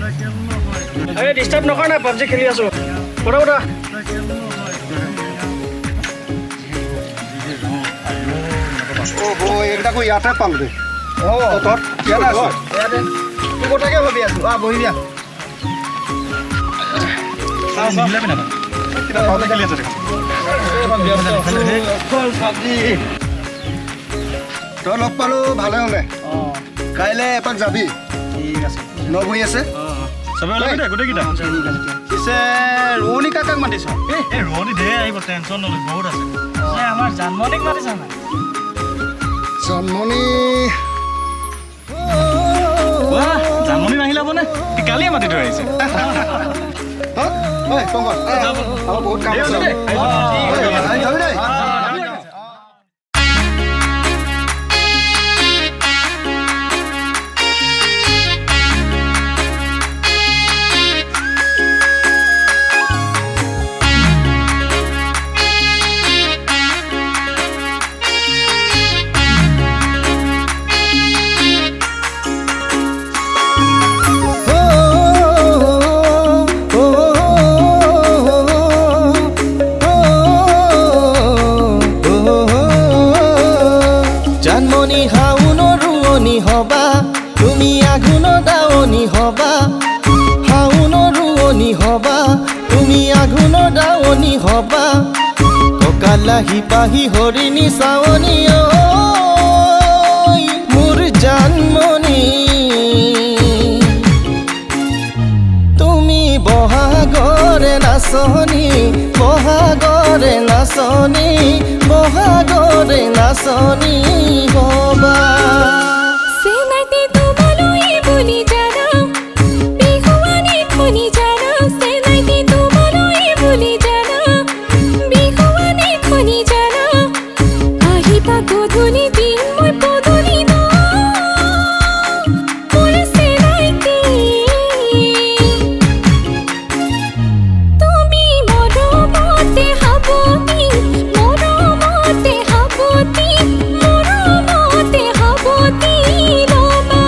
এই ডিস্টাৰ্ব নকৰ না পাবজি খেলি আছো বড় বড় ওহো এটা কই ইয়াতে পাম দে ও তোর কেন আছে ইয়াতে তুই কোটাকে ভাবি আছো বহি দিয়া মিলাবি না কিনা পাবজি খেলি আছে তই লগ পালো ভালে হলে কাইলে এপাক যাবি ঠিক আছে লগ হৈ আছে সবে লগ দে গোটে কিটা পিছে ৰোহনী কাকাক মাতিছ এই ৰোহনী দে আহিব টেনশন নলয় বহুত আছে আমাৰ জানমনিক মাতিছ না জন্মনি বাহ জানমনি নাহিলা বনে কালিয়ে মাতি থৈ আহিছে ঐ কংকন আমাৰ বহুত কাম আছে যাবি দেই জানমনি হাউনৰ ৰোৱনী হবা তুমি আঘোণৰ দাৱনী হবা হাউনৰ ৰোৱনী হবা তুমি আঘোণৰ দাৱনী হবা ককালাহি পাহি হৰিণী চাৱনী ঐ মোৰ জানমনি তুমি বহাগৰে নাচনী বহাগৰে নাচনী বহাগৰে নাচনী হবা সেনাইতে তোমালৈ বুলি জানা বিহুৱানী খুনি জানা সেনাইতে তোমালৈ বুলি জানা বিহুৱানী খুনি জানা আহিবা গধূলি দিন মই পদূলি ন মোৰ সেনাইতে তুমি মৰমতে হাবতি মৰমতে হাবতি মৰমতে হাবতি লবা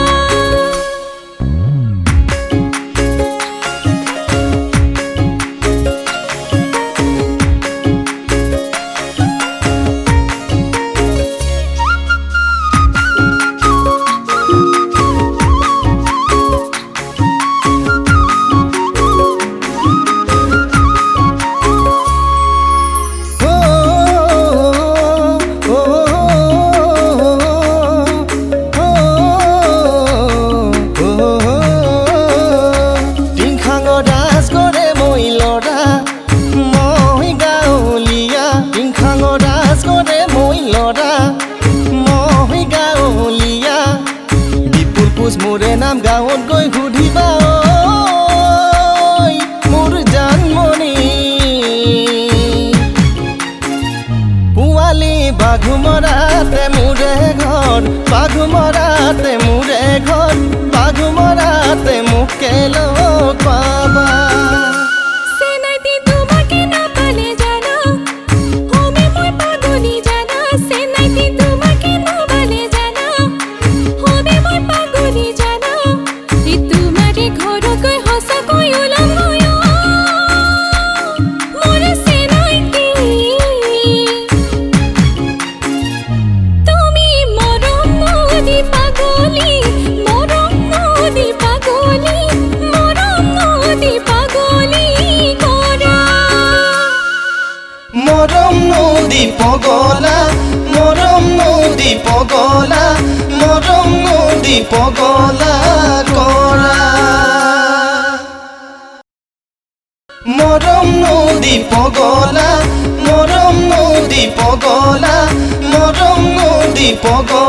মোৰে নাম গাঁৱত গৈ সুধিবা ঐ মোৰ জানমনি পোৱালি বাঘুমৰাতে মোৰে ঘৰ বাঘুমৰাতে মোৰে ঘৰ বাঘুমৰাতে মোকে লগ পাবা সেনাইতে তোমাকে না পালে জানা হবে মই পাগলি জানা সেনাইতে তোমাকে না পালে জানা হবে মই পাগলি জানা ই তোমাৰে ঘৰত গৈ হসাকৈ ওলাম মই মোৰ সেনাইতে তুমি মৰম নদী পাগলি মৰম নদী পাগলি মৰম নদী পাগলি কৰা মৰম নদী পগলা মৰম নদী পগলা মৰম নদী পগলা কৰা মৰম নদী পগলা মৰম নদী পগলা মৰম নদী পগলা